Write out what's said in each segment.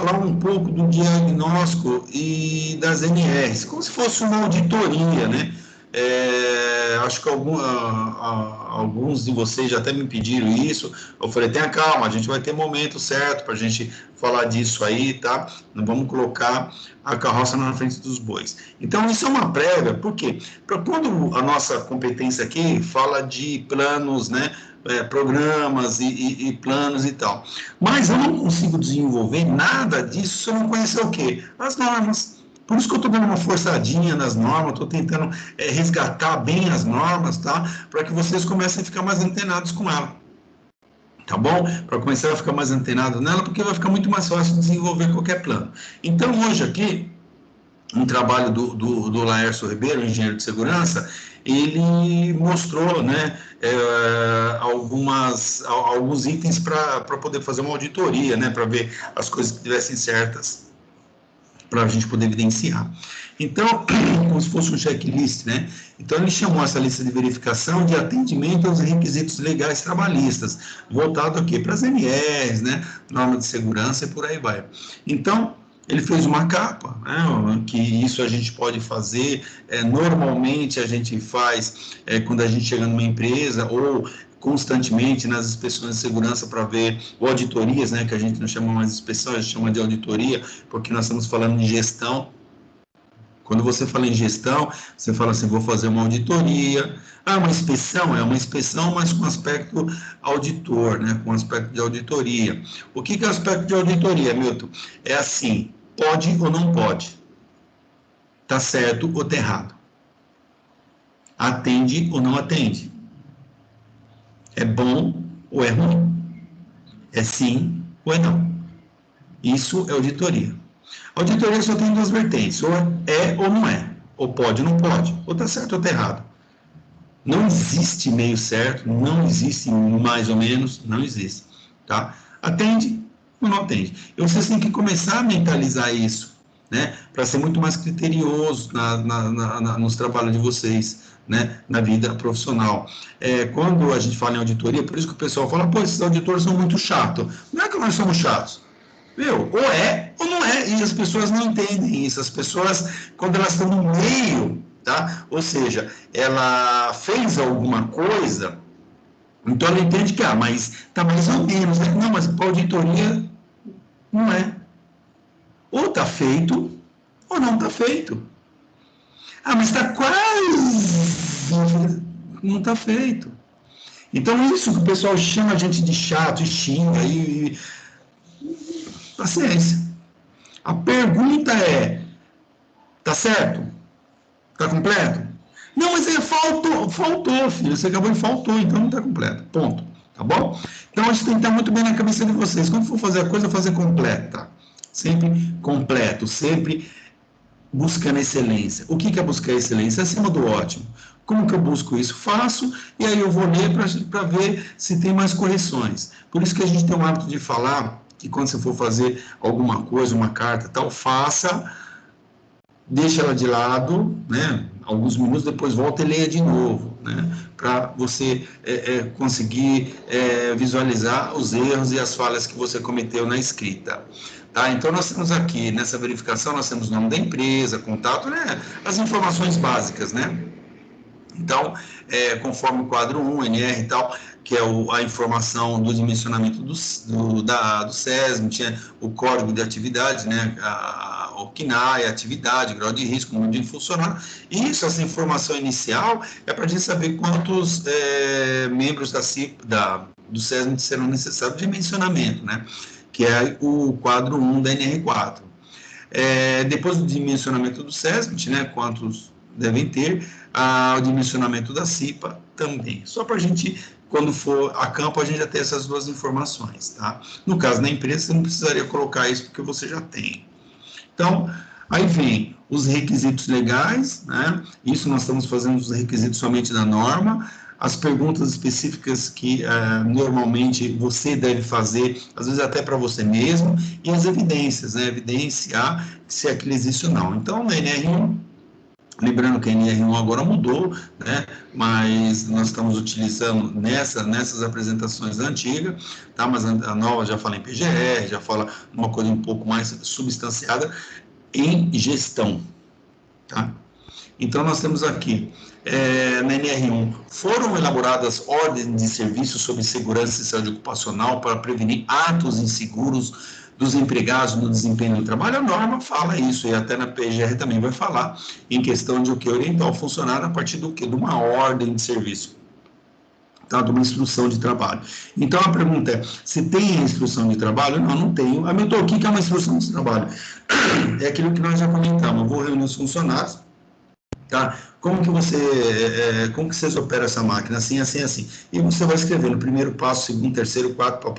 falar um pouco do diagnóstico e das NRs, como se fosse uma auditoria, né? Acho que alguns de vocês já até me pediram isso. Eu falei, tenha calma, a gente vai ter momento certo para a gente falar disso aí, tá? Não vamos colocar a carroça na frente dos bois. Então, isso é uma prévia, por quê? Para quando a nossa competência aqui fala de planos, né? Programas e planos e tal. Mas eu não consigo desenvolver nada disso se eu não conhecer o quê? As normas. Por isso que eu estou dando uma forçadinha nas normas, estou tentando resgatar bem as normas, tá? Para que vocês comecem a ficar mais antenados com ela. Tá bom? Para começar a ficar mais antenado nela, porque vai ficar muito mais fácil desenvolver qualquer plano. Então, hoje aqui, um trabalho do Laércio Ribeiro, engenheiro de segurança, ele mostrou, né, alguns itens para poder fazer uma auditoria, né, para ver as coisas que estivessem certas, para a gente poder evidenciar. Então, como se fosse um checklist, né? Então, ele chamou essa lista de verificação de atendimento aos requisitos legais trabalhistas, voltado aqui para as NRs, né? Norma de segurança e por aí vai. Então, ele fez uma capa, né, que isso a gente pode fazer, normalmente a gente faz quando a gente chega numa empresa ou constantemente nas inspeções de segurança para ver, ou auditorias, né, que a gente não chama mais de inspeção, a gente chama de auditoria, porque nós estamos falando em gestão. Quando você fala em gestão, você fala assim, vou fazer uma auditoria. Uma inspeção, é uma inspeção, mas com aspecto auditor, né, com aspecto de auditoria. O que é o aspecto de auditoria, Milton? É assim, pode ou não pode? Está certo ou está errado? Atende ou não atende? É bom ou é ruim? É sim ou é não? Isso é auditoria. Auditoria só tem duas vertentes, ou é ou não é, ou pode ou não pode, ou está certo ou está errado. Não existe meio certo, não existe mais ou menos, não existe, tá? Atende ou não atende. E vocês têm que começar a mentalizar isso, né? Para ser muito mais criterioso nos trabalhos de vocês, né? Na vida profissional. Quando a gente fala em auditoria, por isso que o pessoal fala, pô, esses auditores são muito chatos. Não é que nós somos chatos. Ou é ou não é, e as pessoas não entendem isso. As pessoas, quando elas estão no meio, tá? Ou seja, ela fez alguma coisa, então ela entende que, mas tá mais ou menos, né? Não, mas para auditoria não é. Ou tá feito, ou não tá feito. Mas está quase, não tá feito. Então, isso que o pessoal chama a gente de chato, e xinga, paciência. A pergunta é, tá certo? Tá completo? Não, mas faltou, filho. Você acabou de faltou, então não tá completo. Ponto. Tá bom? Então, a gente tem que estar muito bem na cabeça de vocês. Quando for fazer a coisa, fazer completa. Sempre completo, sempre buscando excelência. O que é buscar excelência? Acima do ótimo. Como que eu busco isso? Faço, e aí eu vou ler para ver se tem mais correções. Por isso que a gente tem o hábito de falar que quando você for fazer alguma coisa, uma carta tal, faça, deixa ela de lado, né? Alguns minutos, depois volta e leia de novo, né? Para você conseguir visualizar os erros e as falhas que você cometeu na escrita. Tá? Então, nós temos aqui, nessa verificação, nós temos o nome da empresa, contato, né? As informações básicas, né? Então, conforme o quadro 1, NR e tal, que é a informação do dimensionamento do SESM, tinha o código de atividade, né? O CNAE, atividade, grau de risco, número de funcionário. Isso, essa informação inicial, é para a gente saber quantos membros do SESM serão necessários de dimensionamento, né? Que é o quadro 1 da NR4. Depois do dimensionamento do SESMIT, né, quantos devem ter, o dimensionamento da CIPA também. Só para a gente, quando for a campo, a gente já ter essas duas informações, tá? No caso da empresa, você não precisaria colocar isso, porque você já tem. Então, aí vem os requisitos legais, né? Isso nós estamos fazendo os requisitos somente da norma, as perguntas específicas que normalmente você deve fazer, às vezes até para você mesmo, e as evidências, né? Evidenciar se aquilo existe ou não. Então, no NR1, Lembrando que a NR1 agora mudou, né? Mas nós estamos utilizando nessas apresentações antigas, tá? Mas a nova já fala em PGR, já fala uma coisa um pouco mais substanciada em gestão, tá? Então, nós temos aqui, na NR1, foram elaboradas ordens de serviço sobre segurança e saúde ocupacional para prevenir atos inseguros dos empregados no desempenho do trabalho. A norma fala isso, e até na PGR também vai falar, em questão de o que orientar o funcionário a partir do quê? De uma ordem de serviço. Tá, de uma instrução de trabalho. Então, a pergunta é, se tem instrução de trabalho? Não, não tenho. Hamilton, o que é uma instrução de trabalho? É aquilo que nós já comentamos. Eu vou reunir os funcionários, tá? Como que vocês operam essa máquina? Assim, assim, assim. E você vai escrever no primeiro passo, segundo, terceiro, quarto,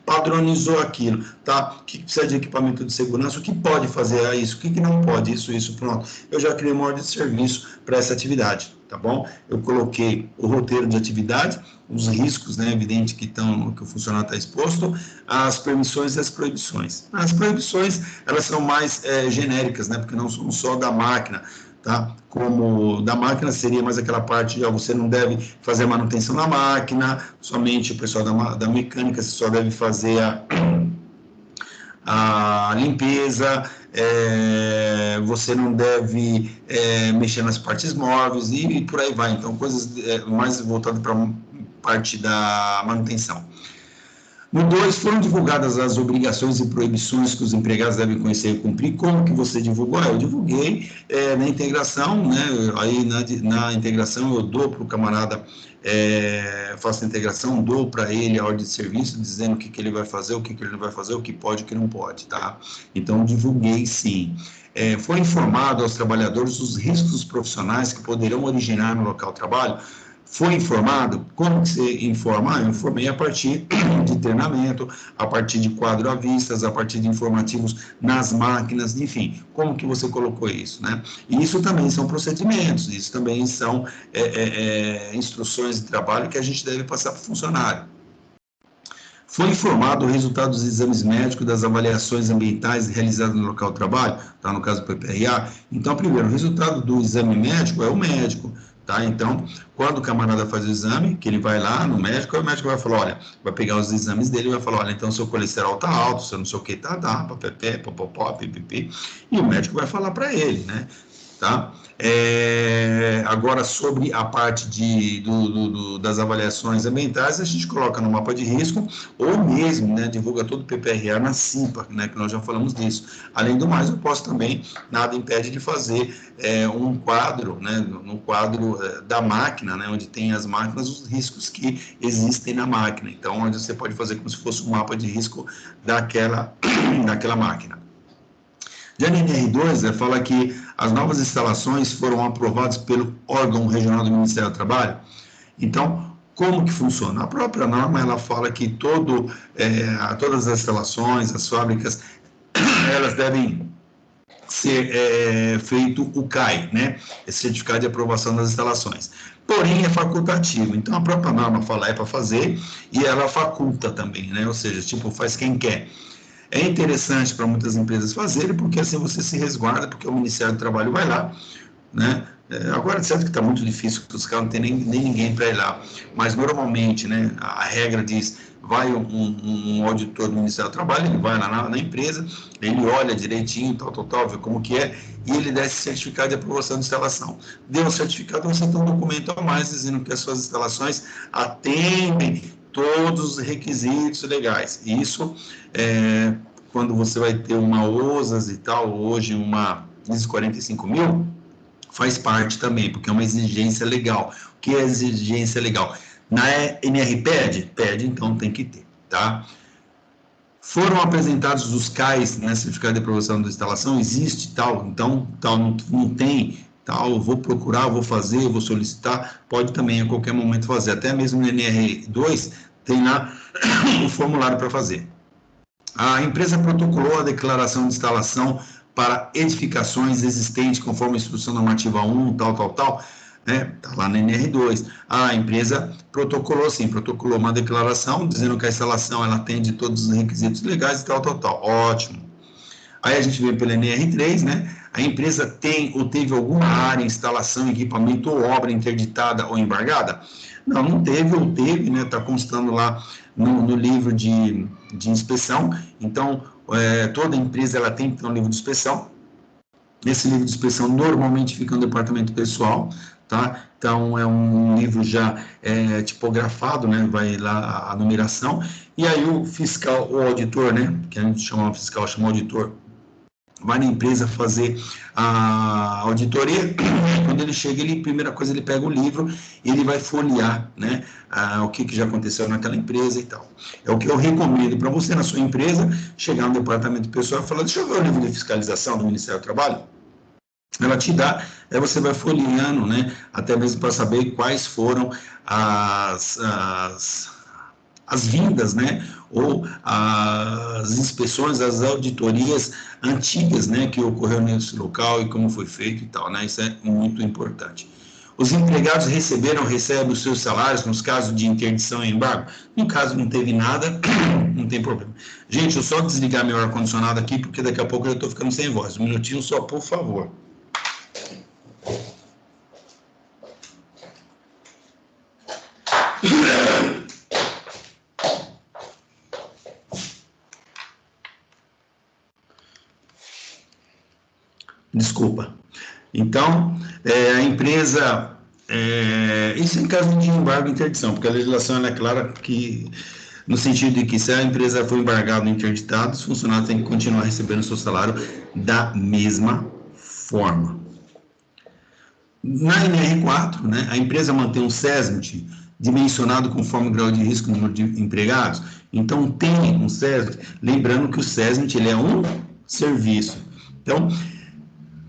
padronizou aquilo, tá? O que precisa de equipamento de segurança? O que pode fazer isso? O que não pode? Isso, pronto. Eu já criei uma ordem de serviço para essa atividade, tá bom? Eu coloquei o roteiro de atividade, os riscos, né, evidente que o funcionário está exposto, as permissões e as proibições. As proibições, elas são mais genéricas, né, porque não são só da máquina, tá? Como da máquina seria mais aquela parte de você não deve fazer manutenção na máquina, somente o pessoal da mecânica só deve fazer a limpeza, você não deve mexer nas partes móveis e por aí vai. Então, coisas mais voltadas para a parte da manutenção. No 2, foram divulgadas as obrigações e proibições que os empregados devem conhecer e cumprir. Como que você divulgou? Eu divulguei na integração, né? Aí na integração eu dou para o camarada, faço a integração, dou para ele a ordem de serviço, dizendo o que ele vai fazer, o que ele não vai fazer, o que pode e o que não pode, tá? Então, divulguei sim. Foi informado aos trabalhadores os riscos profissionais que poderão originar no local de trabalho. Foi informado? Como que você informa? Eu informei a partir de treinamento, a partir de quadro à vista, a partir de informativos nas máquinas, enfim, como que você colocou isso, né? E isso também são procedimentos, isso também são instruções de trabalho que a gente deve passar para o funcionário. Foi informado o resultado dos exames médicos, das avaliações ambientais realizadas no local de trabalho, tá? No caso do PPRA. Então, primeiro, o resultado do exame médico é o médico, tá? Então, quando o camarada faz o exame, que ele vai lá no médico, aí o médico vai falar, olha, vai pegar os exames dele e vai falar, olha, então seu colesterol tá alto, seu não sei o que tá, papapé, popopó, pipipi, e o médico vai falar para ele, né? Tá? Agora, sobre a parte das avaliações ambientais, a gente coloca no mapa de risco, ou mesmo, né, divulga todo o PPRA na CIMPA, né, que nós já falamos disso. Além do mais, eu posso também, nada impede de fazer um quadro, né, no quadro da máquina, né, onde tem as máquinas, os riscos que existem na máquina. Então, onde você pode fazer como se fosse um mapa de risco daquela máquina. Já na NR2, fala que as novas instalações foram aprovadas pelo órgão regional do Ministério do Trabalho. Então, como que funciona? A própria norma, ela fala que todas as instalações, as fábricas, elas devem ser feito o CAI, né? Esse certificado de aprovação das instalações. Porém, é facultativo. Então, a própria norma fala para fazer e ela faculta também, né? Ou seja, tipo, faz quem quer. É interessante para muitas empresas fazerem, porque assim você se resguarda, porque o Ministério do Trabalho vai lá, né? Agora, é certo que está muito difícil, porque os caras não tem nem ninguém para ir lá, mas normalmente, né, a regra diz, vai um auditor do Ministério do Trabalho, ele vai lá na empresa, ele olha direitinho, tal, vê como que é, e ele dá esse certificado de aprovação de instalação. Deu o certificado, você tem um documento a mais dizendo que as suas instalações atendem todos os requisitos legais. Isso quando você vai ter uma OSAS e tal, hoje uma ISO 45000, faz parte também, porque é uma exigência legal. O que é exigência legal? Na NR pede, então tem que ter, tá? Foram apresentados os CAIs, né, certificado de aprovação da instalação, existe tal, então tal não tem, tal, vou procurar, vou fazer, vou solicitar, pode também a qualquer momento fazer, até mesmo no NR2 tem lá o formulário para fazer. A empresa protocolou a declaração de instalação para edificações existentes conforme a instrução normativa 1, tal, né? Está lá na NR2. A empresa protocolou uma declaração dizendo que a instalação ela atende todos os requisitos legais e tal. Ótimo. Aí a gente vem pela NR3, né? A empresa tem ou teve alguma área, instalação, equipamento ou obra interditada ou embargada? Não, não teve ou teve, né? Está constando lá no livro de inspeção. Então, toda empresa ela tem que ter um livro de inspeção. Esse livro de inspeção normalmente fica no departamento pessoal, tá? Então, é um livro já tipografado, né? Vai lá a numeração. E aí o fiscal, o auditor, né? Que a gente chama fiscal, chama auditor, vai na empresa fazer a auditoria. Quando ele chega, primeira coisa, ele pega o livro e ele vai folhear, né, o que já aconteceu naquela empresa e tal. É o que eu recomendo para você, na sua empresa, chegar no departamento pessoal e falar, deixa eu ver o livro de fiscalização do Ministério do Trabalho. Ela te dá, aí você vai folheando, né, até mesmo para saber quais foram as vindas, né, ou as inspeções, as auditorias antigas, né, que ocorreu nesse local e como foi feito e tal, né, isso é muito importante. Os empregados recebem os seus salários nos casos de interdição e embargo? No caso não teve nada, não tem problema. Gente, eu só desligar meu ar-condicionado aqui, porque daqui a pouco eu estou ficando sem voz. Um minutinho só, por favor. Desculpa. Então, a empresa, isso em caso de embargo e interdição, porque a legislação ela é clara que, no sentido de que se a empresa for embargada ou interditada, os funcionários têm que continuar recebendo o seu salário da mesma forma. Na NR4, né, a empresa mantém um SESMIT dimensionado conforme o grau de risco e número de empregados. Então, tem um SESMIT, lembrando que o SESMIT ele é um serviço. Então,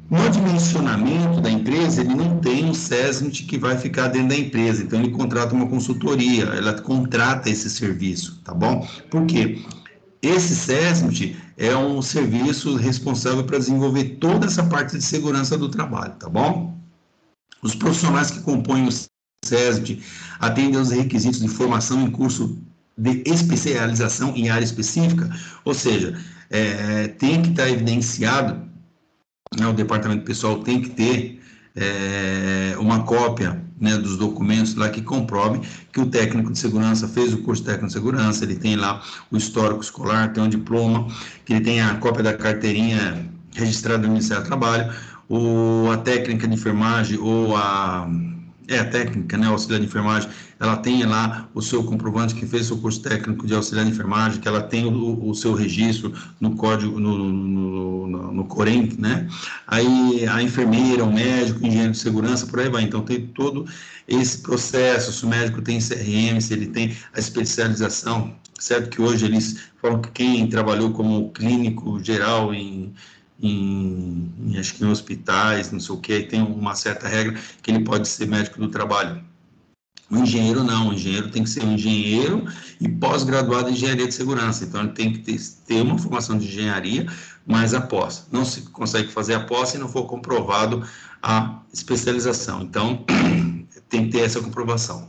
no dimensionamento da empresa, ele não tem um SESMIT que vai ficar dentro da empresa, então ele contrata uma consultoria, ela contrata esse serviço, tá bom? Por quê? Esse SESMIT é um serviço responsável para desenvolver toda essa parte de segurança do trabalho, tá bom? Os profissionais que compõem o SESMIT atendem aos requisitos de formação em curso de especialização em área específica, ou seja, tem que estar evidenciado, né, o departamento pessoal tem que ter uma cópia, né, dos documentos lá que comprove que o técnico de segurança fez o curso técnico de segurança, ele tem lá o histórico escolar, tem um diploma, que ele tem a cópia da carteirinha registrada no Ministério do Trabalho, ou a técnica de enfermagem, ou a técnica, né, auxiliar de enfermagem, ela tem lá o seu comprovante que fez o curso técnico de auxiliar de enfermagem, que ela tem o seu registro no código, no Corem, né? Aí a enfermeira, o médico, o engenheiro de segurança, por aí vai. Então tem todo esse processo, se o médico tem CRM, se ele tem a especialização, certo que hoje eles falam que quem trabalhou como clínico geral acho que em hospitais, não sei o que, tem uma certa regra que ele pode ser médico do trabalho. O engenheiro não, o engenheiro tem que ser um engenheiro e pós-graduado em engenharia de segurança, então ele tem que ter uma formação de engenharia, mas a pós. Não se consegue fazer a pós se não for comprovado a especialização, então tem que ter essa comprovação.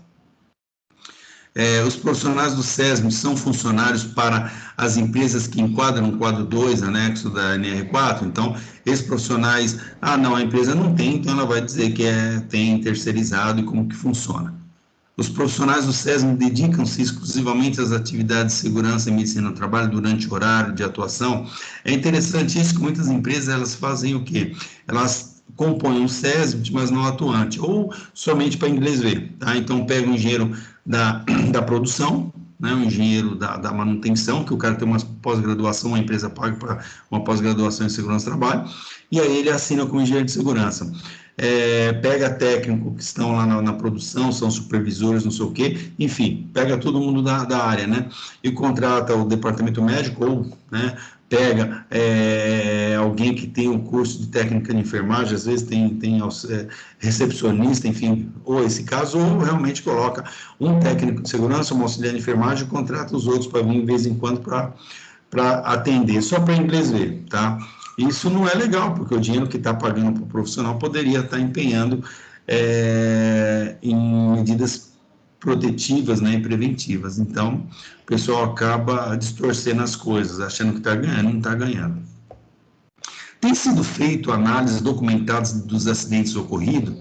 Os profissionais do SESMIT são funcionários para as empresas que enquadram no quadro 2, anexo da NR4, então, esses profissionais, não, a empresa não tem, então ela vai dizer que tem terceirizado e como que funciona. Os profissionais do SESMIT dedicam-se exclusivamente às atividades de segurança e medicina do trabalho durante o horário de atuação. É interessante isso, que muitas empresas, elas fazem o quê? Elas compõem um SESMIT, mas não atuante, ou somente para inglês ver, tá? Então, pega um engenheiro da produção, né, um engenheiro da manutenção, que o cara tem uma pós-graduação, uma empresa paga para uma pós-graduação em segurança do trabalho, e aí ele assina como engenheiro de segurança. Pega técnico que estão lá na produção, são supervisores, não sei o quê, enfim, pega todo mundo da área, né, e contrata o departamento médico, ou, né, pega alguém que tem um curso de técnica de enfermagem, às vezes tem recepcionista, enfim, ou esse caso, ou realmente coloca um técnico de segurança, um auxiliar de enfermagem, e contrata os outros para vir de vez em quando para atender, só para inglês ver, tá? Isso não é legal, porque o dinheiro que está pagando para o profissional poderia estar empenhando em medidas protetivas, né, e preventivas. Então, o pessoal acaba distorcendo as coisas, achando que está ganhando, não está ganhando. Tem sido feito análises documentadas dos acidentes ocorridos,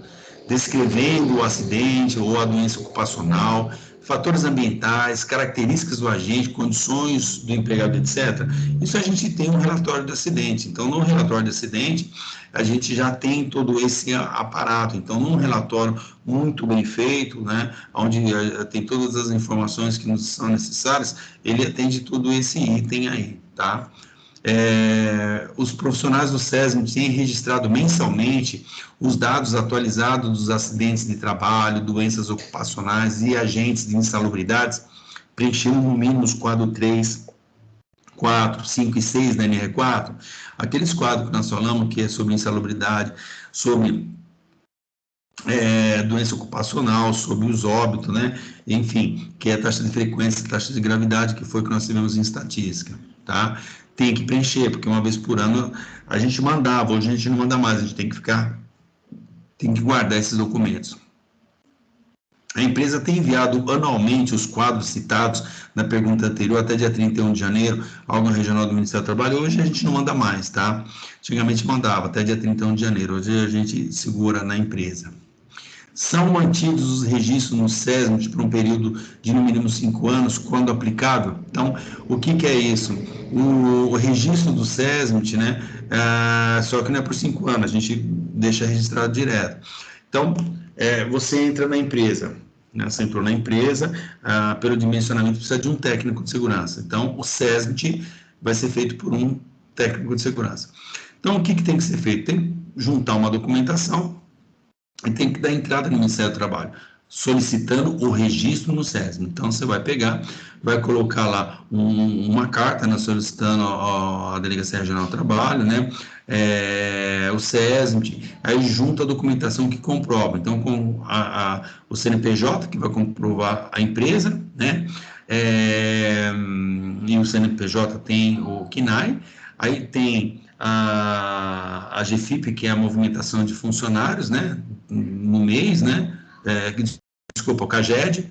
descrevendo o acidente ou a doença ocupacional, fatores ambientais, características do agente, condições do empregado, etc. Isso a gente tem um relatório de acidente. Então, no relatório de acidente, a gente já tem todo esse aparato. Então, num relatório muito bem feito, né, onde tem todas as informações que nos são necessárias, ele atende todo esse item aí, tá? Os profissionais do SESM têm registrado mensalmente os dados atualizados dos acidentes de trabalho, doenças ocupacionais e agentes de insalubridades, preenchendo no mínimo os quadros 3, 4, 5 e 6 da NR4, aqueles quadros que nós falamos que é sobre insalubridade, sobre doença ocupacional, sobre os óbitos, né? Enfim, que é a taxa de frequência, taxa de gravidade, que foi que nós tivemos em estatística, tá? Tem que preencher, porque uma vez por ano a gente mandava, hoje a gente não manda mais, a gente tem que guardar esses documentos. A empresa tem enviado anualmente os quadros citados na pergunta anterior até dia 31 de janeiro, ao órgão regional do Ministério do Trabalho. Hoje a gente não manda mais, tá? Antigamente mandava até dia 31 de janeiro, hoje a gente segura na empresa. São mantidos os registros no SESMIT por um período de no mínimo 5 anos, quando aplicável. Então, o que é isso? O registro do SESMIT, né? Só que não é por 5 anos, a gente deixa registrado direto. Então, você entra na empresa, né? Você entrou na empresa, pelo dimensionamento precisa de um técnico de segurança. Então, o SESMIT vai ser feito por um técnico de segurança. Então, o que tem que ser feito? Tem que juntar uma documentação e tem que dar entrada no Ministério do Trabalho, solicitando o registro no SESM. Então, você vai pegar, vai colocar lá uma carta, né, solicitando a Delegacia Regional do Trabalho, né, o SESM, aí junta a documentação que comprova. Então, com o CNPJ, que vai comprovar a empresa, né, e o CNPJ tem o CNAE, aí tem a GFIP, que é a movimentação de funcionários, né, no mês, né, desculpa, o CAGED,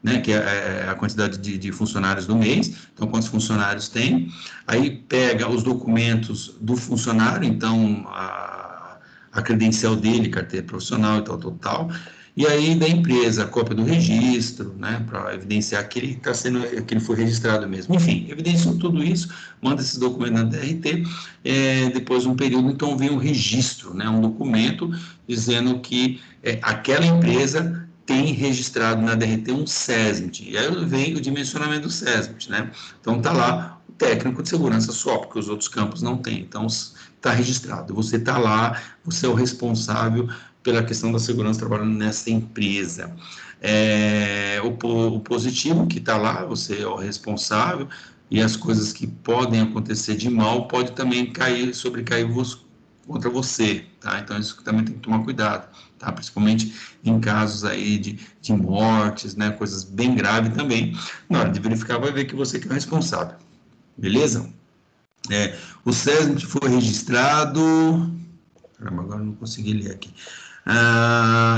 né, que é a quantidade de funcionários do mês, então quantos funcionários tem, aí pega os documentos do funcionário, então a credencial dele, carteira profissional e tal, e aí da empresa, a cópia do registro, né, para evidenciar que ele está sendo, que ele foi registrado mesmo. Enfim, evidenciou tudo isso, manda esses documentos na DRT, depois de um período, então vem um registro, né, um documento dizendo que aquela empresa tem registrado na DRT um SESMIT, e aí vem o dimensionamento do SESMIT, né, então está lá o técnico de segurança só, porque os outros campos não tem, então está registrado, você está lá, você é o responsável pela questão da segurança trabalhando nessa empresa. O positivo que está lá, você é o responsável, e as coisas que podem acontecer de mal pode também sobrecair contra você, tá? Então isso também tem que tomar cuidado, tá? Principalmente em casos aí de mortes, né? Coisas bem graves também. Na hora de verificar, vai ver que você que é o responsável, beleza? O SESMIT foi registrado. Caramba, agora não consegui ler aqui.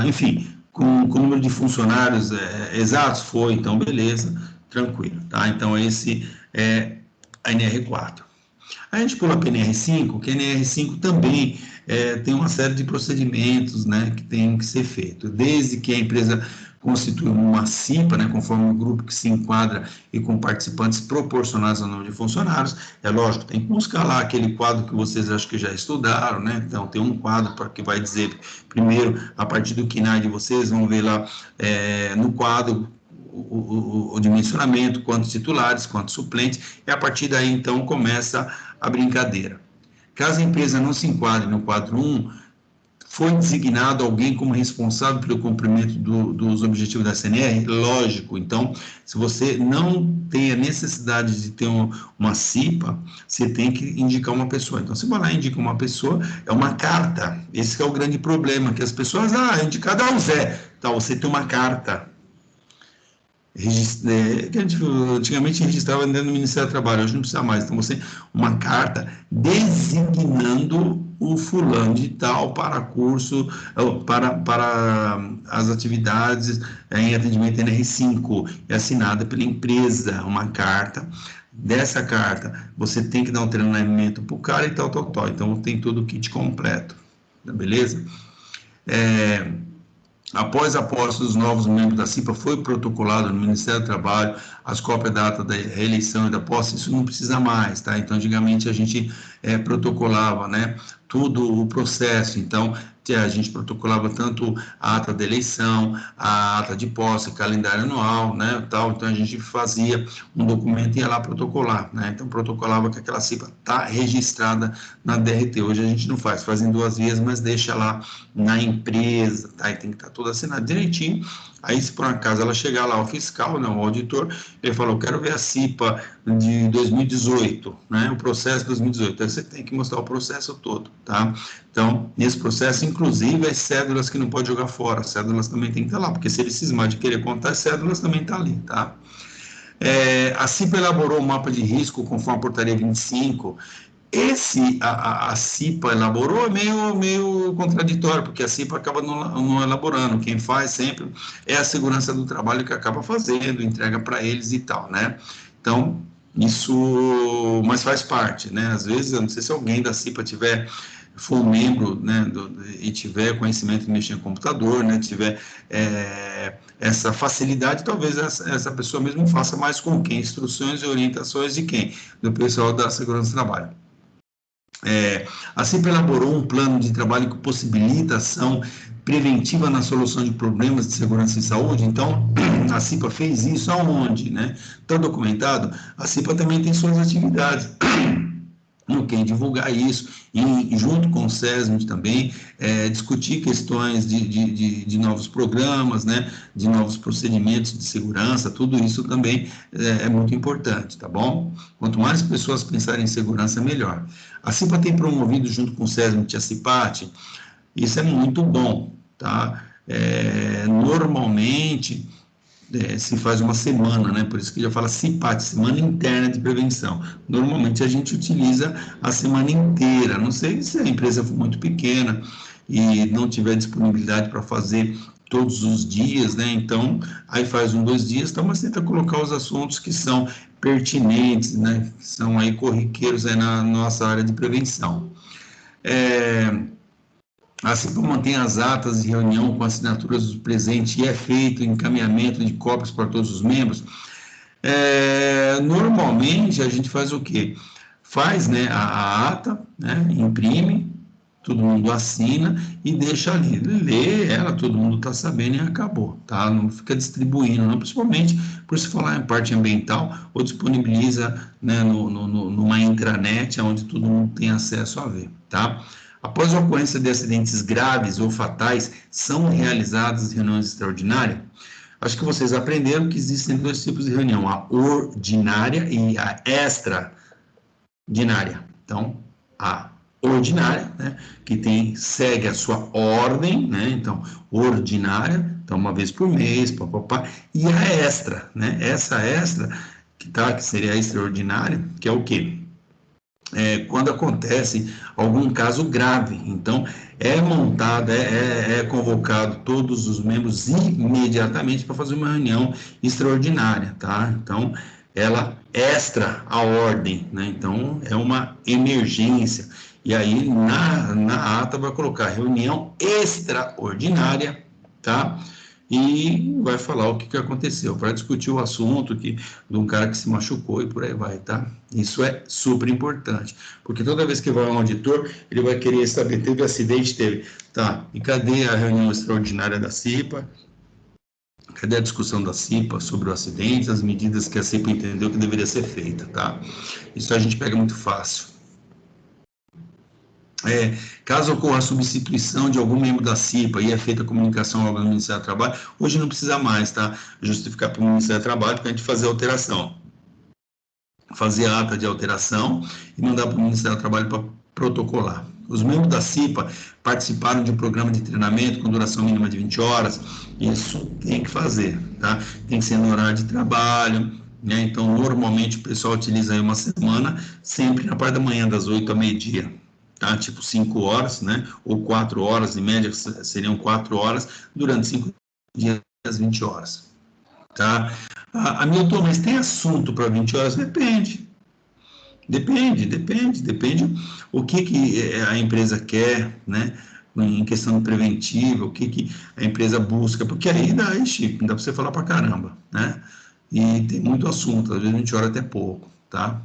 Enfim, com o número de funcionários exatos, foi, então beleza, tranquilo, tá? Então esse é a NR4. A gente pula para a NR5, que a NR5 também tem uma série de procedimentos, né, que tem que ser feito, desde que a empresa constitui uma CIPA, né, conforme o grupo que se enquadra e com participantes proporcionais ao número de funcionários. É lógico, tem que buscar lá aquele quadro que vocês acho que já estudaram, né? Então tem um quadro que vai dizer, primeiro, a partir do KINAI de vocês, vão ver lá no quadro o dimensionamento, quantos titulares, quantos suplentes, e a partir daí então começa a brincadeira. Caso a empresa não se enquadre no quadro 1, foi designado alguém como responsável pelo cumprimento dos objetivos da CNR? Lógico. Então, se você não tem a necessidade de ter uma CIPA, você tem que indicar uma pessoa. Então, você vai lá e indica uma pessoa, é uma carta. Esse é o grande problema, que as pessoas, indicado é o Zé. Então, você tem uma carta. Que antigamente registrava dentro do Ministério do Trabalho, hoje não precisa mais. Então, você, uma carta designando o fulano de tal para curso, para as atividades em atendimento NR5, é assinada pela empresa, uma carta dessa carta, você tem que dar um treinamento para o cara e tal. Então, tem todo o kit completo, beleza? Após a posse dos novos membros da CIPA, foi protocolado no Ministério do Trabalho as cópias da ata da reeleição e da posse, isso não precisa mais, tá? Então, antigamente a gente protocolava, né, tudo o processo, então a gente protocolava tanto a ata da eleição, a ata de posse, calendário anual, né, tal, então a gente fazia um documento e ia lá protocolar, né, então protocolava que aquela CIPA está registrada na DRT, hoje a gente não faz em 2 vias, mas deixa lá na empresa, tá, e tem que estar tudo assinado direitinho. Aí, se por acaso ela chegar lá, o fiscal, né, o auditor, ele falou, eu quero ver a CIPA de 2018, né, o processo de 2018, aí você tem que mostrar o processo todo, tá? Então, nesse processo, inclusive, as cédulas que não pode jogar fora, as cédulas também tem que estar lá, porque se ele cismar de querer contar as cédulas, também está ali, tá? A CIPA elaborou um mapa de risco conforme a portaria 25. A CIPA elaborou é meio contraditório, porque a CIPA acaba não elaborando, quem faz sempre é a segurança do trabalho que acaba fazendo, entrega para eles e tal, né? Então, isso, mas faz parte, né? Às vezes, eu não sei se alguém da CIPA for um membro, né, e tiver conhecimento de mexer em computador, né, tiver essa facilidade, talvez essa pessoa mesmo faça mais com quem? Instruções e orientações de quem? Do pessoal da segurança do trabalho. A CIPA elaborou um plano de trabalho que possibilita ação preventiva na solução de problemas de segurança e saúde. Então, a CIPA fez isso aonde, né? Está documentado? A CIPA também tem suas atividades. No que divulgar isso, e junto com o SESMIT também, discutir questões de novos programas, né, de novos procedimentos de segurança, tudo isso também é muito importante, tá bom? Quanto mais pessoas pensarem em segurança, melhor. A CIPA tem promovido, junto com o SESMIT e a CIPAT, isso é muito bom, tá? Normalmente, se faz uma semana, né? Por isso que já fala CIPAT, Semana Interna de Prevenção. Normalmente a gente utiliza a semana inteira. Não sei se a empresa for muito pequena e não tiver disponibilidade para fazer todos os dias, né? Então, aí faz 2 dias, tá? Mas tenta colocar os assuntos que são pertinentes, né? Que são aí corriqueiros aí na nossa área de prevenção. Assim como mantém as atas de reunião com assinaturas do presente e é feito encaminhamento de cópias para todos os membros, normalmente a gente faz o quê? Faz, né, a ata, né, imprime, todo mundo assina e deixa ali. Lê ela, todo mundo está sabendo e acabou, tá? Não fica distribuindo, não, principalmente por se falar em parte ambiental, ou disponibiliza, né, numa intranet, onde todo mundo tem acesso a ver, tá? Após a ocorrência de acidentes graves ou fatais, são realizadas reuniões extraordinárias. Acho que vocês aprenderam que existem 2 tipos de reunião, a ordinária e a extraordinária. Então, a ordinária, né, que segue a sua ordem, né, então, ordinária, então, uma vez por mês, papapá, e a extra, né, essa extra, que seria a extraordinária, que é o quê? Quando acontece algum caso grave. Então, montado, convocado todos os membros imediatamente para fazer uma reunião extraordinária, tá? Então, ela extra a ordem, né? Então, é uma emergência. E aí, na ata, vai colocar reunião extraordinária, tá? E vai falar o que aconteceu, para discutir o assunto de um cara que se machucou e por aí vai, tá? Isso é super importante, porque toda vez que vai um auditor, ele vai querer saber, teve acidente, tá, e cadê a reunião extraordinária da CIPA? Cadê a discussão da CIPA sobre o acidente, as medidas que a CIPA entendeu que deveria ser feita, tá? Isso a gente pega muito fácil. Caso ocorra a substituição de algum membro da CIPA e é feita a comunicação ao Ministério do Trabalho, hoje não precisa mais, tá? Justificar para o Ministério do Trabalho para a gente fazer a alteração. Fazer a ata de alteração e mandar para o Ministério do Trabalho para protocolar. Os membros da CIPA participaram de um programa de treinamento com duração mínima de 20 horas, isso tem que fazer, tá? Tem que ser no horário de trabalho, né? Então, normalmente o pessoal utiliza aí uma semana, sempre na parte da manhã, das 8 ao meio-dia. Tá? Tipo 5 horas, né? Ou 4 horas, em média seriam 4 horas, durante 5 dias, 20 horas. Tá? Milton, mas tem assunto para 20 horas? Depende. Depende o que a empresa quer, né? Em questão preventiva, o que a empresa busca, porque aí dá para você falar para caramba, né? E tem muito assunto, às vezes a gente ora até pouco, tá?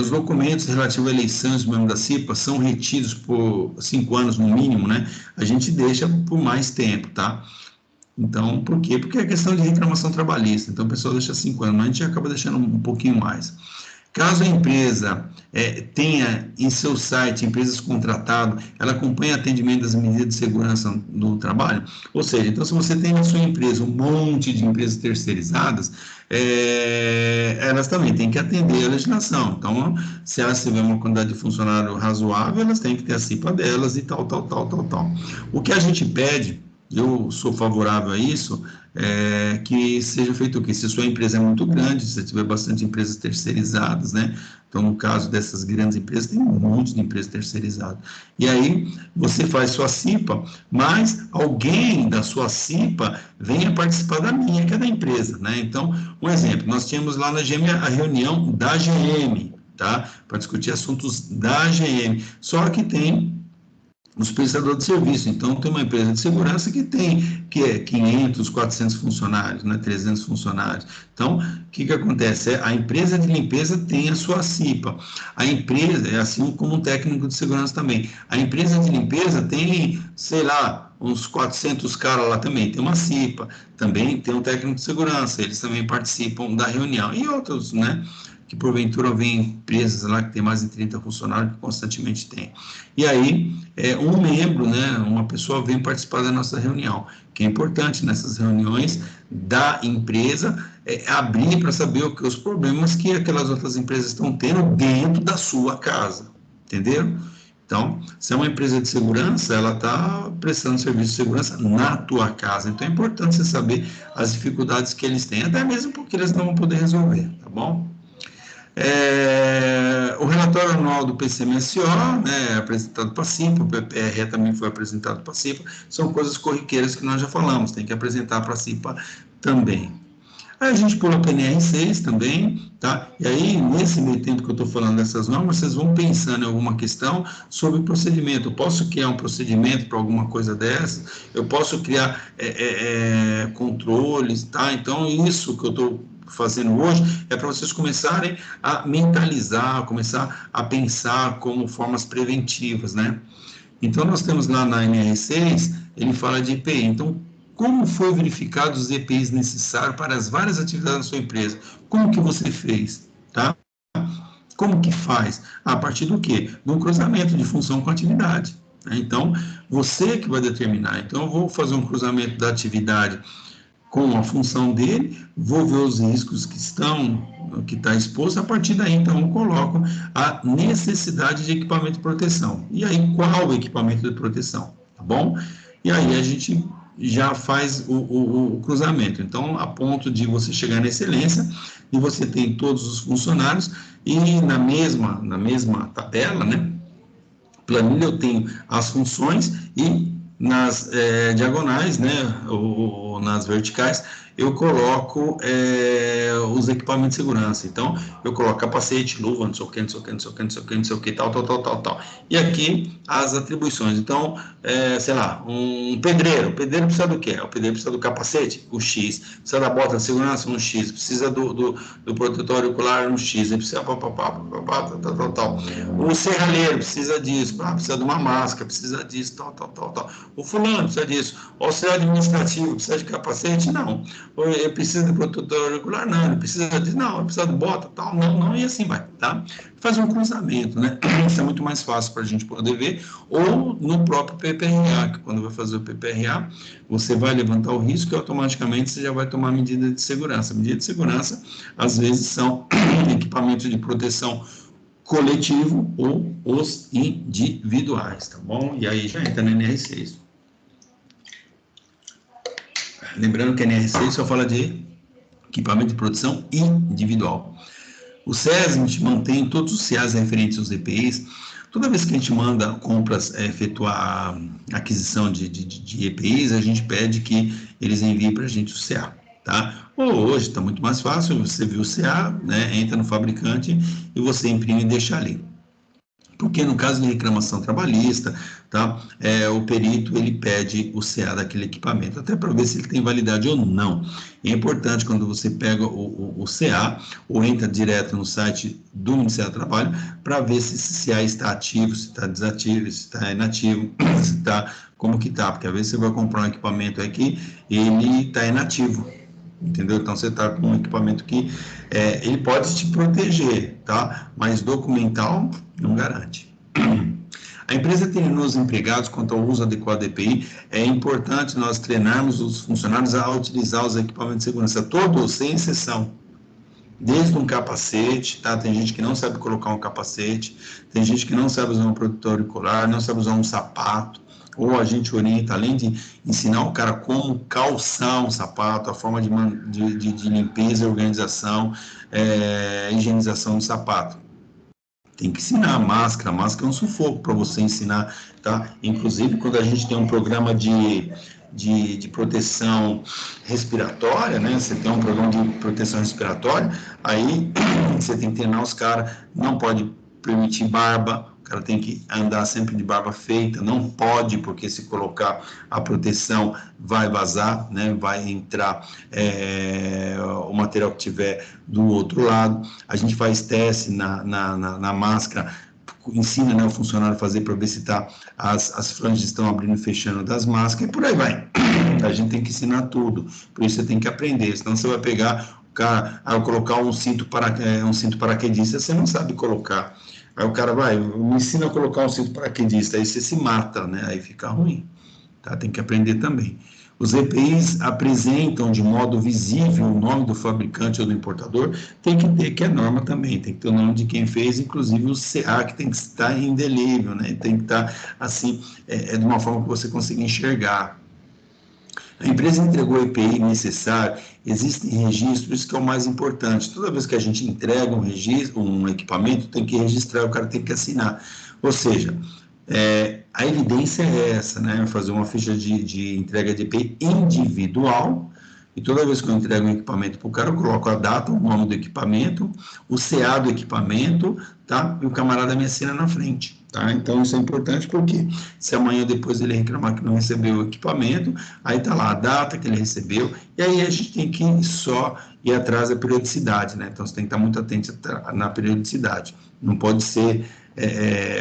Os documentos relativos à eleição dos membros da CIPA são retidos por 5 anos no mínimo, né? A gente deixa por mais tempo, tá? Então, por quê? Porque é questão de reclamação trabalhista, então o pessoal deixa 5 anos, mas a gente acaba deixando um pouquinho mais. Caso a empresa tenha em seu site empresas contratadas, ela acompanha atendimento das medidas de segurança no trabalho, ou seja, então se você tem na sua empresa um monte de empresas terceirizadas, elas também têm que atender a legislação. Então, se elas tiverem uma quantidade de funcionário razoável, elas têm que ter a CIPA delas e tal. O que a gente pede, eu sou favorável a isso, que seja feito o quê? Se a sua empresa é muito grande, se tiver bastante empresas terceirizadas, né? Então, no caso dessas grandes empresas, tem um monte de empresas terceirizadas. E aí, você faz sua CIPA, mas alguém da sua CIPA venha participar da minha, que é da empresa, né? Então, um exemplo, nós tínhamos lá na GM a reunião da GM, tá? Para discutir assuntos da GM. Só que tem os prestadores de serviço. Então, tem uma empresa de segurança que é 500, 400 funcionários, né, 300 funcionários. Então, o que acontece? A empresa de limpeza tem a sua CIPA. A empresa, é assim como um técnico de segurança também. A empresa de limpeza tem, sei lá, uns 400 caras lá também, tem uma CIPA. Também tem um técnico de segurança, eles também participam da reunião. E outros, né? Que porventura vem empresas lá que tem mais de 30 funcionários que constantemente tem. E aí, um membro, né, uma pessoa vem participar da nossa reunião, que é importante nessas reuniões da empresa, abrir para saber os problemas que aquelas outras empresas estão tendo dentro da sua casa, entenderam? Então, se é uma empresa de segurança, ela está prestando serviço de segurança na tua casa. Então, é importante você saber as dificuldades que eles têm, até mesmo porque eles não vão poder resolver, tá bom? O relatório anual do PCMSO, né, apresentado para a CIPA, o PPRE também foi apresentado para a CIPA, são coisas corriqueiras que nós já falamos, tem que apresentar para a CIPA também. Aí a gente pula o PNR6 também, tá? E aí, nesse meio tempo que eu estou falando dessas normas, vocês vão pensando em alguma questão sobre procedimento. Eu posso criar um procedimento para alguma coisa dessa? Eu posso criar controles, tá? Então, isso que eu estou fazendo hoje é para vocês começarem a mentalizar, começar a pensar como formas preventivas, né? Então, nós temos lá na NR6, ele fala de EPI. Então, como foi verificado os EPIs necessários para as várias atividades da sua empresa? Como que você fez? Tá? Como que faz? A partir do quê? De um cruzamento de função com atividade. Né? Então, você que vai determinar. Então, eu vou fazer um cruzamento da atividade com a função dele, vou ver os riscos que está exposto, a partir daí, então, eu coloco a necessidade de equipamento de proteção. E aí, qual equipamento de proteção? Tá bom? E aí, a gente já faz o cruzamento. Então, a ponto de você chegar na excelência, e você tem todos os funcionários, e na mesma tabela, né? Planilha, eu tenho as funções e nas diagonais, né, ou nas verticais, eu coloco os equipamentos de segurança. Então, eu coloco capacete, luva, não sei o que, tal. E aqui, as atribuições. Então, sei lá, um pedreiro. O pedreiro precisa do quê? O pedreiro precisa do capacete? O X. Precisa da bota de segurança? Um X. Precisa do protetor ocular? Um X. Ele precisa tal. O serralheiro precisa disso. Precisa de uma máscara, precisa disso, tal. O fulano precisa disso. O auxiliar administrativo precisa de capacete? Não. Ele precisa de protetor ocular? Não. Ele precisa disso? Não. Ele precisa de bota? Tal? Não. E assim vai, tá? Faz um cruzamento, né? Isso é muito mais fácil para a gente poder ver. Ou no próprio PPRA, que quando vai fazer o PPRA, você vai levantar o risco e automaticamente você já vai tomar medida de segurança. Medida de segurança, às vezes, são equipamentos de proteção coletivo ou os individuais, tá bom? E aí já entra na NR6. Lembrando que a NR6 só fala de equipamento de produção individual. O SESMIT mantém todos os CAs referentes aos EPIs. Toda vez que a gente manda compras efetuar a aquisição de EPIs, a gente pede que eles enviem para a gente o CA, tá? Ou hoje está muito mais fácil, você viu o CA, né, entra no fabricante e você imprime e deixa ali. Porque no caso de reclamação trabalhista, tá? O perito ele pede o CA daquele equipamento, até para ver se ele tem validade ou não. E é importante quando você pega o CA ou entra direto no site do Ministério do Trabalho para ver se esse CA está ativo, se está desativo, se está inativo, se está como que está, porque às vezes você vai comprar um equipamento aqui e ele está inativo. Entendeu? Então você está com um equipamento que ele pode te proteger, tá? Mas documental não garante. A empresa treinou os empregados quanto ao uso adequado do EPI. É importante nós treinarmos os funcionários a utilizar os equipamentos de segurança, todos, sem exceção. Desde um capacete, tá? Tem gente que não sabe colocar um capacete, tem gente que não sabe usar um protetor auricular, não sabe usar um sapato, ou a gente orienta, além de ensinar o cara como calçar um sapato, a forma de limpeza, organização, higienização do sapato. Tem que ensinar a máscara é um sufoco para você ensinar, tá? Inclusive, quando a gente tem um programa de proteção respiratória, né? Você tem um programa de proteção respiratória, aí você tem que treinar os caras, não pode permitir barba, o cara tem que andar sempre de barba feita, não pode, porque se colocar a proteção vai vazar, né? Vai entrar o material que tiver do outro lado. A gente faz teste na máscara, ensina, né, o funcionário a fazer para ver se as franjas estão abrindo e fechando das máscaras, e por aí vai. A gente tem que ensinar tudo, por isso você tem que aprender, senão você vai pegar o cara, colocar um cinto paraquedista, você não sabe colocar. Aí o cara vai, me ensina a colocar um cinto paraquedista, aí você se mata, né? Aí fica ruim, tá? Tem que aprender também. Os EPIs apresentam de modo visível o nome do fabricante ou do importador, tem que ter, que é norma também, tem que ter o nome de quem fez, inclusive o CA, que tem que estar indelével, né? Tem que estar, assim, de uma forma que você consiga enxergar. A empresa entregou o EPI necessário, existem registros, que é o mais importante. Toda vez que a gente entrega um equipamento, tem que registrar, o cara tem que assinar. Ou seja, a evidência é essa, né? Fazer uma ficha de entrega de EPI individual, e toda vez que eu entrego um equipamento para o cara, eu coloco a data, o nome do equipamento, o CA do equipamento, tá? E o camarada me assina na frente, tá? Então, isso é importante porque se amanhã ou depois ele reclamar que não recebeu o equipamento, aí tá lá a data que ele recebeu, e aí a gente tem que só ir atrás da periodicidade, né? Então, você tem que estar muito atento na periodicidade. Não pode ser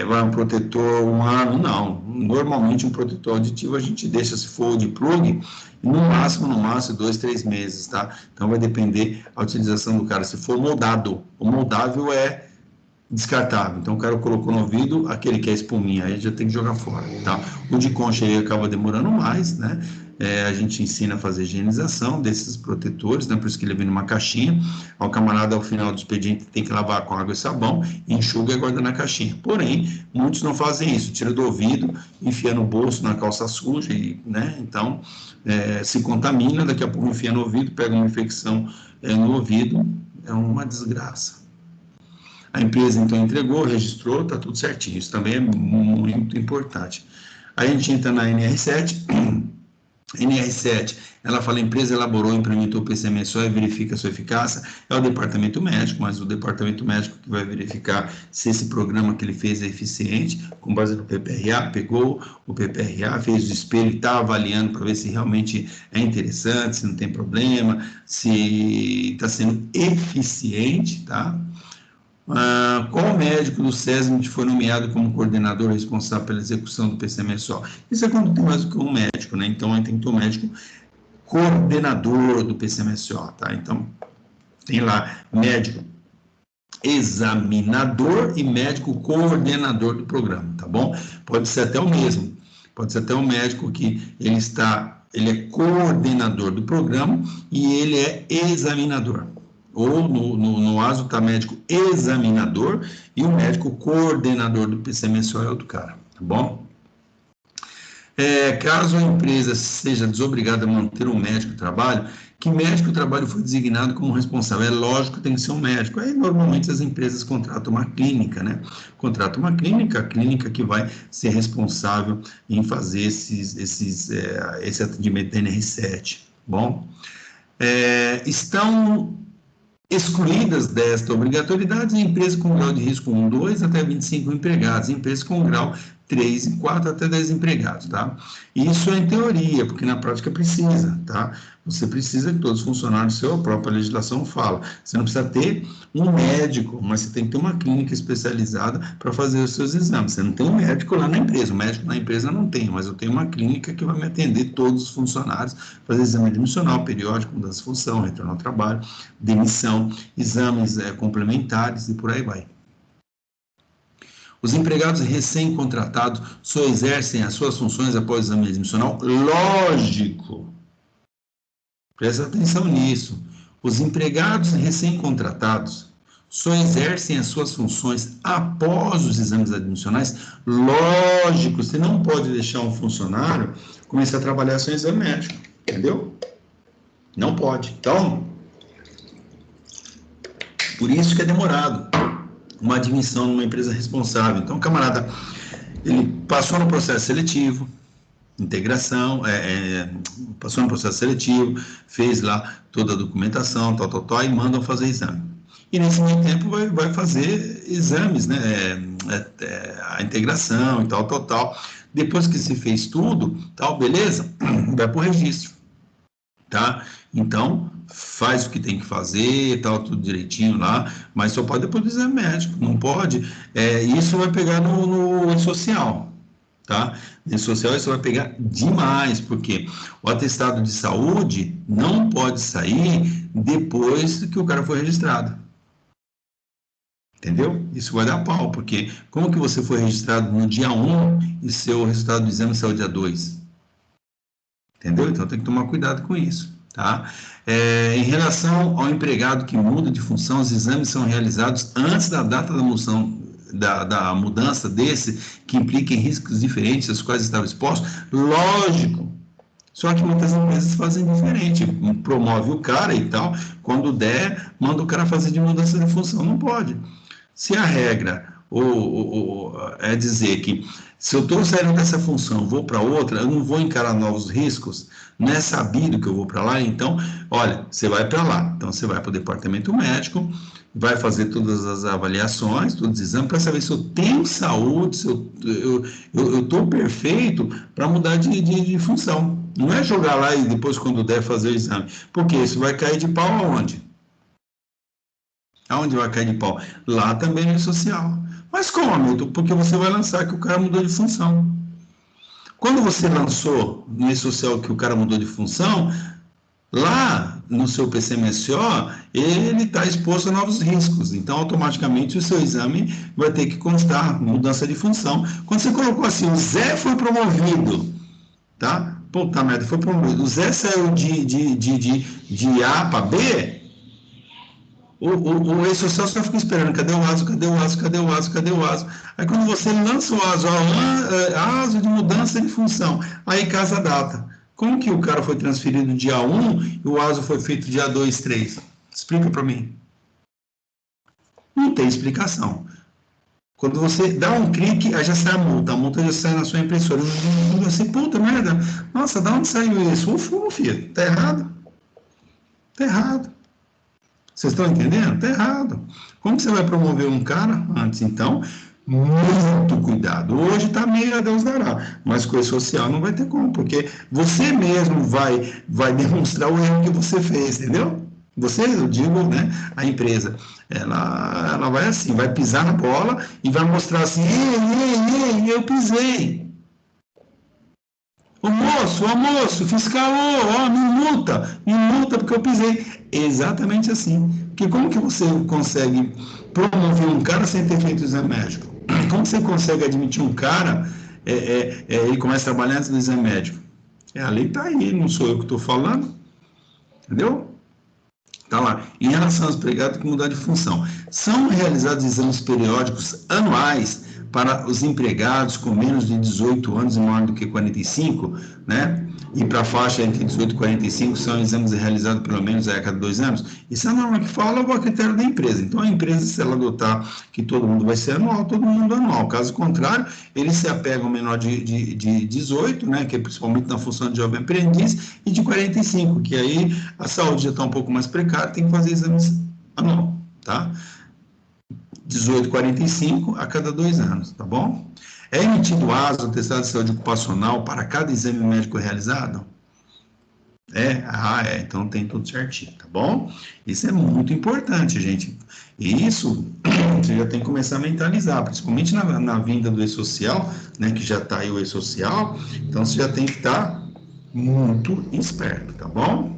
vai um protetor 1 ano, não. Normalmente um protetor auditivo a gente deixa, se for de plug, no máximo 2, 3 meses, tá? Então vai depender a utilização do cara. Se for moldado, o moldável é descartável. Então o cara colocou no ouvido, aquele que é espuminha, aí já tem que jogar fora, tá? O de concha aí acaba demorando mais, né? A gente ensina a fazer higienização desses protetores, né? Por isso que ele vem numa caixinha. O camarada, ao final do expediente, tem que lavar com água e sabão, enxuga e guarda na caixinha. Porém, muitos não fazem isso, tira do ouvido, enfia no bolso, na calça suja, né? Então, se contamina, daqui a pouco enfia no ouvido, pega uma infecção no ouvido, é uma desgraça. A empresa, então, entregou, registrou, está tudo certinho. Isso também é muito importante. Aí a gente entra na NR7. NR7, ela fala, a empresa elaborou, implementou o PCMSO e verifica a sua eficácia. É o departamento médico, mas o departamento médico que vai verificar se esse programa que ele fez é eficiente, com base no PPRA, pegou o PPRA, fez o espelho, está avaliando para ver se realmente é interessante, se não tem problema, se está sendo eficiente, tá? Qual médico do SESMIT foi nomeado como coordenador responsável pela execução do PCMSO? Isso é quando tem mais do que um médico, né? Então, aí tem que ter um médico coordenador do PCMSO, tá? Então, tem lá médico examinador e médico coordenador do programa, tá bom? Pode ser até o mesmo, pode ser até um médico que ele é coordenador do programa e ele é examinador. Ou no ASO está médico examinador e o médico coordenador do PCMSO é outro cara, tá bom? Caso a empresa seja desobrigada a manter um médico de trabalho, que médico de trabalho foi designado como responsável? É lógico que tem que ser um médico. Aí, normalmente, as empresas contratam uma clínica, né? Contratam uma clínica, a clínica que vai ser responsável em fazer esse atendimento da NR7, bom? Estão excluídas desta obrigatoriedade empresas com grau de risco 1, 2 até 25 empregados, empresas com grau 3 e 4 até 10 empregados, tá? Isso é em teoria, porque na prática precisa, tá? Você precisa que todos os funcionários, sua própria legislação fala. Você não precisa ter um médico, mas você tem que ter uma clínica especializada para fazer os seus exames. Você não tem um médico lá na empresa, o médico na empresa não tem, mas eu tenho uma clínica que vai me atender todos os funcionários, fazer exame admissional, periódico, mudança de função, retorno ao trabalho, demissão, exames complementares e por aí vai. Os empregados recém-contratados só exercem as suas funções após o exame admissional? Lógico. Presta atenção nisso. Os empregados recém-contratados só exercem as suas funções após os exames admissionais? Lógico. Você não pode deixar um funcionário começar a trabalhar sem exame médico. Entendeu? Não pode. Então, por isso que é demorado uma admissão numa empresa responsável. Então, o camarada, ele passou no processo seletivo, integração, passou no processo seletivo, fez lá toda a documentação, tal, e mandam fazer exame. E nesse meio tempo vai fazer exames, né? A integração e tal. Depois que se fez tudo, tal, beleza, vai para o registro, tá? Então, faz o que tem que fazer, tal, tudo direitinho lá, mas só pode depois do exame médico, não pode. Isso vai pegar no social, tá? No social isso vai pegar demais, porque o atestado de saúde não pode sair depois que o cara foi registrado. Entendeu? Isso vai dar pau, porque como que você foi registrado no dia 1 e seu resultado do exame saiu dia 2? Entendeu? Então tem que tomar cuidado com isso. Tá? Em relação ao empregado que muda de função, os exames são realizados antes da data da mudança desse, que implica em riscos diferentes aos quais estava exposto? Lógico. Só que muitas empresas fazem diferente, promove o cara e tal, quando der, manda o cara fazer de mudança de função. Não pode. Se a regra é dizer que se eu estou saindo dessa função, vou para outra, eu não vou encarar novos riscos, não é sabido que eu vou para lá, então, olha, você vai para lá. Então, você vai para o departamento médico, vai fazer todas as avaliações, todos os exames, para saber se eu tenho saúde, se eu estou perfeito para mudar de função. Não é jogar lá e depois, quando der, fazer o exame. Porque isso vai cair de pau aonde? Aonde vai cair de pau? Lá também no social. Mas como, Hamilton? Porque você vai lançar que o cara mudou de função. Quando você lançou no social que o cara mudou de função, lá no seu PCMSO, ele está exposto a novos riscos. Então, automaticamente, o seu exame vai ter que constar mudança de função. Quando você colocou assim, o Zé foi promovido, tá? Puta merda, foi promovido. O Zé saiu de A para B, o E-Social só fica esperando, cadê o ASO, cadê o ASO, cadê o ASO, cadê o ASO? Aí quando você lança o ASO, ASO de mudança de função, aí casa a data. Como que o cara foi transferido dia 1 e o ASO foi feito dia 2, 3? Explica para mim. Não tem explicação. Quando você dá um clique, aí já sai a multa já sai na sua impressora. Você, puta merda, nossa, da onde saiu isso? O fumo, filho, tá errado. Tá errado. Vocês estão entendendo? Tá errado. Como que você vai promover um cara antes? Então, muito cuidado. Hoje está meio a Deus dará, mas coisa social não vai ter como, porque você mesmo vai demonstrar o erro que você fez, entendeu? Você, eu digo, né, a empresa, ela vai assim, vai pisar na bola e vai mostrar assim, eu pisei. Ô moço, fiscal, me multa porque eu pisei. Exatamente assim. Porque como que você consegue promover um cara sem ter feito o exame médico? Como você consegue admitir um cara, ele começa a trabalhar antes do exame médico? A lei está aí, não sou eu que estou falando. Entendeu? Tá lá. Em relação aos empregados que mudar de função, são realizados exames periódicos anuais para os empregados com menos de 18 anos e maior do que 45, né? E para a faixa entre 18 e 45 são exames realizados pelo menos a cada 2 anos. Isso é a norma que fala ou a critério da empresa. Então, a empresa, se ela adotar que todo mundo vai ser anual, todo mundo anual. Caso contrário, eles se apegam ao menor de 18, né, que é principalmente na função de jovem aprendiz, e de 45, que aí a saúde já está um pouco mais precária, tem que fazer exames anual, tá? 18, 45 a cada 2 anos, tá bom? É emitido o ASO, atestado de saúde ocupacional, para cada exame médico realizado? Então tem tudo certinho, tá bom? Isso é muito importante, gente. E isso você já tem que começar a mentalizar, principalmente na vinda do e-social, né, que já está aí o e-social, então você já tem que estar muito esperto, tá bom?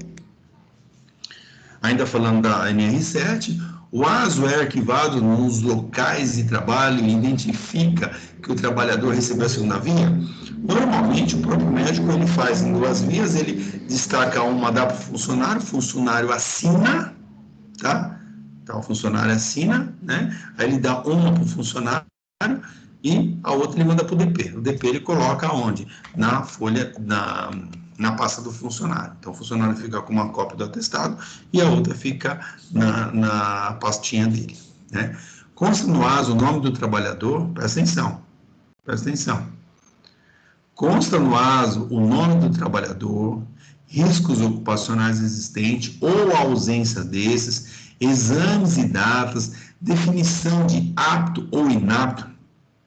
Ainda falando da NR7, o ASO é arquivado nos locais de trabalho e identifica que o trabalhador recebeu a segunda via? Normalmente, o próprio médico ele faz em 2 vias, ele destaca uma, dá para o funcionário assina, tá? Então, o funcionário assina, né? Aí ele dá uma para o funcionário e a outra ele manda para o DP. O DP ele coloca onde? Na folha, na pasta do funcionário. Então, o funcionário fica com uma cópia do atestado e a outra fica na pastinha dele, né? Consta no ASO o nome do trabalhador, presta atenção. Consta no ASO o nome do trabalhador, riscos ocupacionais existentes ou a ausência desses, exames e datas, definição de apto ou inapto,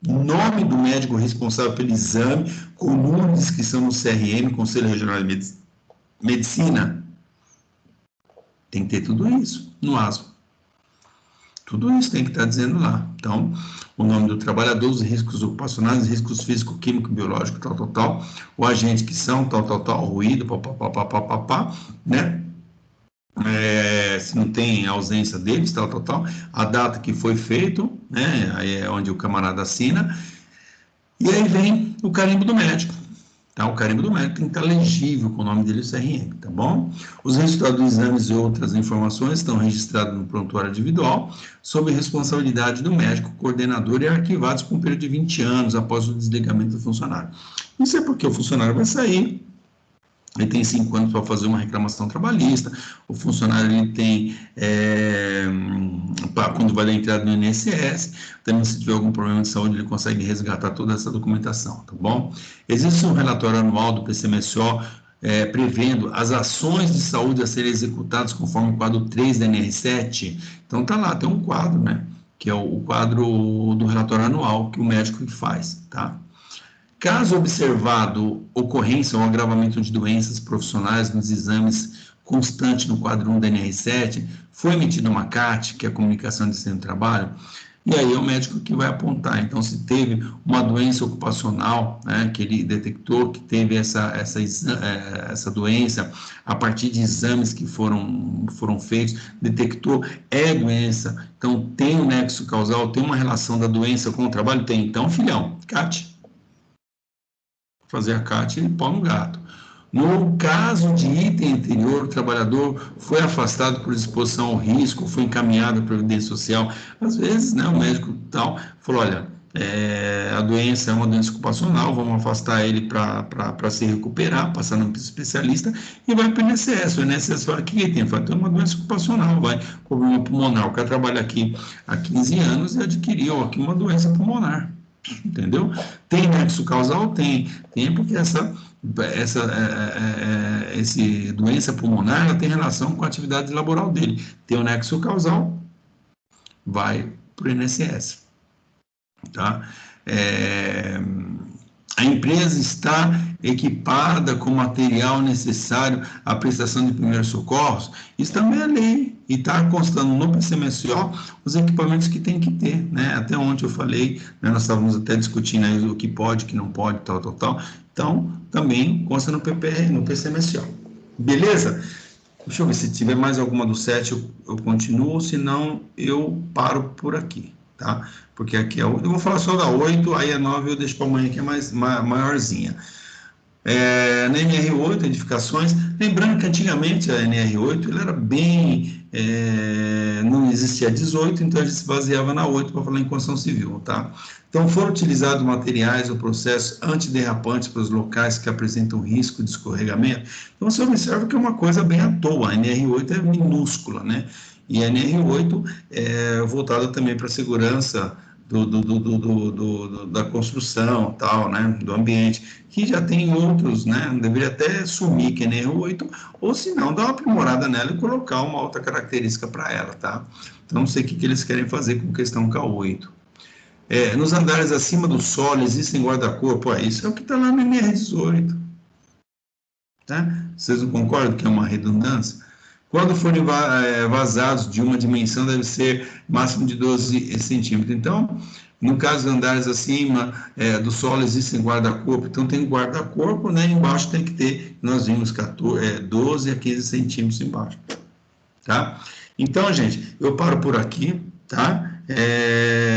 nome do médico responsável pelo exame, com o número de inscrição no CRM, Conselho Regional de Medicina. Tem que ter tudo isso no ASO. Tudo isso tem que estar dizendo lá. Então, o nome do trabalhador, os riscos ocupacionais, riscos físico, químico, biológico, tal, o agente que são, ruído, né? Se não tem ausência deles, tal, a data que foi feito, né? Aí é onde o camarada assina, e aí vem o carimbo do médico. Tá? O carimbo do médico tem que estar legível com o nome dele e o CRM, tá bom? Os resultados dos exames e outras informações estão registrados no prontuário individual, sob responsabilidade do médico coordenador e arquivados por um período de 20 anos após o desligamento do funcionário. Isso é porque o funcionário vai sair, ele tem 5 anos para fazer uma reclamação trabalhista, o funcionário ele tem, quando vai dar entrada no INSS, também se tiver algum problema de saúde, ele consegue resgatar toda essa documentação, tá bom? Existe um relatório anual do PCMSO, prevendo as ações de saúde a serem executadas conforme o quadro 3 da NR7, então tá lá, tem um quadro, né, que é o quadro do relatório anual que o médico faz, tá? Caso observado ocorrência ou agravamento de doenças profissionais nos exames constantes no quadro 1 da NR7, foi emitida uma CAT, que é a comunicação de acidente de trabalho, e aí é o médico que vai apontar. Então, se teve uma doença ocupacional, né, que ele detectou que teve essa doença, a partir de exames que foram feitos, detectou, doença, então tem um nexo causal, tem uma relação da doença com o trabalho? Tem. Então, filhão, CAT. Fazer a CAT e pau no gato. No caso de item anterior, o trabalhador foi afastado por exposição ao risco, foi encaminhado para a Previdência Social. Às vezes, né, o médico tal falou, olha, a doença é uma doença ocupacional, vamos afastar ele para se recuperar, passar no especialista e vai para o INSS. O INSS fala, o que ele tem? Fala, tem uma doença ocupacional, vai, problema pulmonar. O cara trabalha aqui há 15 anos e adquiriu aqui uma doença pulmonar. Entendeu? Tem nexo causal? Tem porque essa doença pulmonar ela tem relação com a atividade laboral dele. Tem o nexo causal, vai para o INSS. Tá? A empresa está equipada com material necessário à prestação de primeiros socorros? Isso também é lei, e está constando no PCMSO os equipamentos que tem que ter, né? Até ontem eu falei, né, nós estávamos até discutindo aí o que pode, o que não pode, tal. Então, também consta no PCMSO. Beleza? Deixa eu ver se tiver mais alguma do 7, eu continuo, senão eu paro por aqui, tá? Porque aqui eu vou falar só da 8, aí a 9 eu deixo para amanhã, que é maiorzinha. Na NR8, edificações, lembrando que antigamente a NR8 ele era bem, não existia a 18, então a gente se baseava na 8 para falar em construção civil, tá? Então foram utilizados materiais ou processos antiderrapantes para os locais que apresentam risco de escorregamento. Então você observa que é uma coisa bem à toa, a NR8 é minúscula, né? E a NR8 é voltada também para a segurança da construção, tal, né, do ambiente, que já tem outros, né, deveria até sumir que nem o 8, ou se não, dar uma aprimorada nela e colocar uma outra característica para ela, tá? Então, não sei o que eles querem fazer com questão K8. Nos andares acima do solo existem guarda-corpo, isso é o que está lá no NR18, tá? Vocês não concordam que é uma redundância? Quando forem vazados de uma dimensão, deve ser máximo de 12 centímetros. Então, no caso dos andares acima do solo, existem guarda-corpo. Então, tem guarda-corpo, né? Embaixo tem que ter, nós vimos 12 a 15 centímetros embaixo. Tá? Então, gente, eu paro por aqui, tá?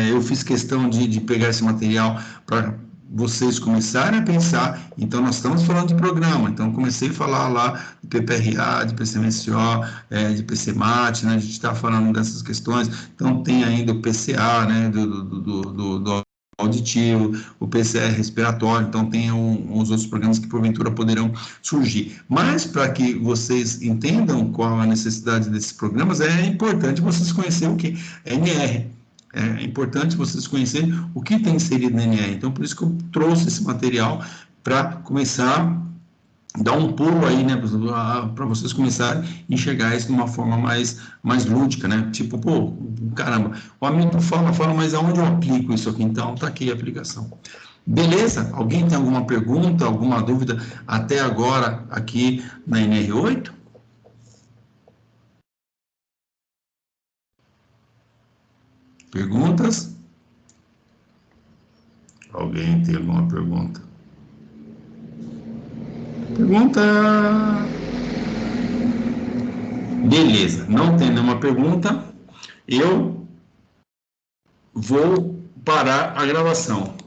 Eu fiz questão de pegar esse material para vocês começarem a pensar. Então, nós estamos falando de programa. Então, comecei a falar lá de PPRA, de PCMSO, de PCMAT, né? A gente está falando dessas questões. Então, tem ainda o PCA, né? Do auditivo, o PCR respiratório, então tem uns outros programas que porventura poderão surgir. Mas para que vocês entendam qual a necessidade desses programas, é importante vocês conhecerem o que é NR. É importante vocês conhecerem o que tem inserido na NR. Então, por isso que eu trouxe esse material para começar dar um pulo aí, né, para vocês começarem a enxergar isso de uma forma mais lúdica, né, tipo, pô, caramba, o amigo fala, mas aonde eu aplico isso aqui? Então, tá aqui a aplicação. Beleza? Alguém tem alguma pergunta, alguma dúvida até agora aqui na NR8? Perguntas? Alguém tem alguma pergunta? Pergunta? Beleza, não tem nenhuma pergunta, eu vou parar a gravação.